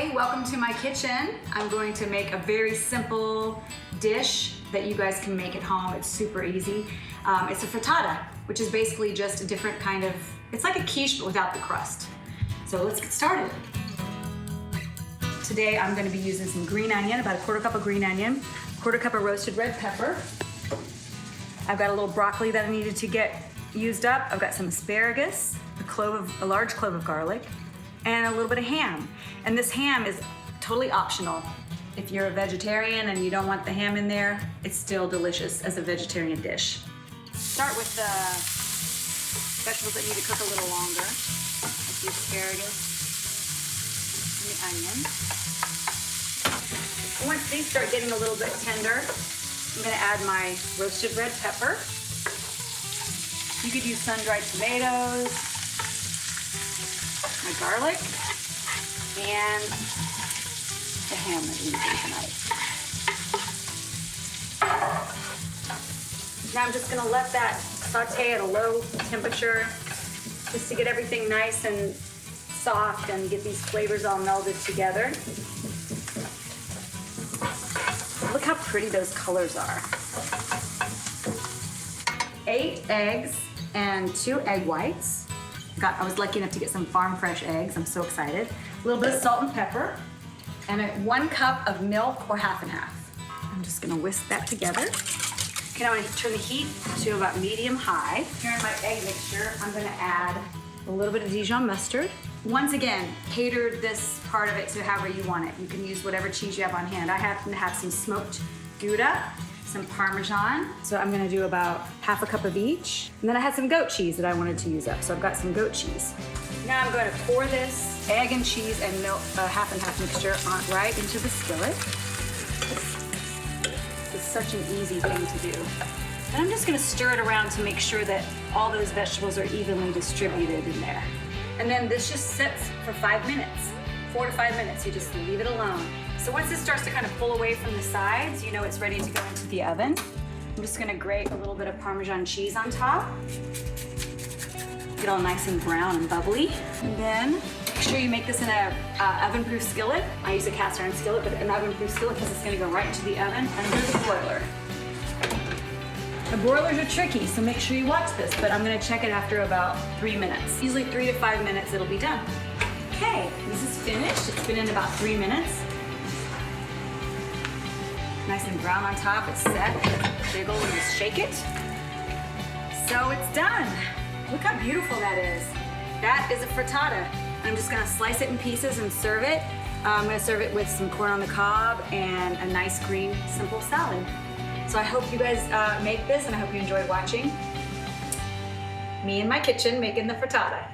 Hi, welcome to my kitchen. I'm going to make a very simple dish that you guys can make at home. It's super easy. It's a frittata, which is basically just a different kind of, it's like a quiche but without the crust. So let's get started. Today I'm going to be using some green onion, about a quarter cup of green onion, quarter cup of roasted red pepper. I've got a little broccoli that I needed to get used up. I've got some asparagus, a large clove of garlic, and a little bit of ham. And this ham is totally optional. If you're a vegetarian and you don't want the ham in there, it's still delicious as a vegetarian dish. Start with the vegetables that need to cook a little longer, like the asparagus and the onion. Once these start getting a little bit tender, I'm gonna add my roasted red pepper. You could use sun-dried tomatoes, my garlic, and the ham that we're using tonight. Now I'm just gonna let that saute at a low temperature just to get everything nice and soft and get these flavors all melded together. Look how pretty those colors are. 8 eggs and 2 egg whites. I was lucky enough to get some farm fresh eggs. I'm so excited. A little bit of salt and pepper, and 1 cup of milk or half and half. I'm just gonna whisk that together. Okay, now I'm gonna turn the heat to about medium high. Here in my egg mixture, I'm gonna add a little bit of Dijon mustard. Once again, cater this part of it to however you want it. You can use whatever cheese you have on hand. I happen to have some smoked Gouda, some Parmesan. So I'm gonna do about half a cup of each. And then I had some goat cheese that I wanted to use up, so I've got some goat cheese. Now I'm going to pour this egg and cheese and milk, half and half mixture right into the skillet. It's such an easy thing to do. And I'm just gonna stir it around to make sure that all those vegetables are evenly distributed in there. And then this just sits for 5 minutes, 4 to 5 minutes. You just leave it alone. So once this starts to kind of pull away from the sides, you know it's ready to go into the oven. I'm just gonna grate a little bit of Parmesan cheese on top. Get all nice and brown and bubbly. And then make sure you make this in a oven-proof skillet. I use a cast iron skillet, but an oven-proof skillet because it's gonna go right into the oven under the broiler. The broilers are tricky, so make sure you watch this, but I'm gonna check it after about 3 minutes. Usually 3 to 5 minutes, it'll be done. Okay, this is finished. It's been in about 3 minutes. Nice and brown on top, it's set. Jiggle and just shake it. So it's done. Look how beautiful that is. That is a frittata. I'm just gonna slice it in pieces and serve it. I'm gonna serve it with some corn on the cob and a nice green, simple salad. So I hope you guys make this, and I hope you enjoyed watching me in my kitchen making the frittata.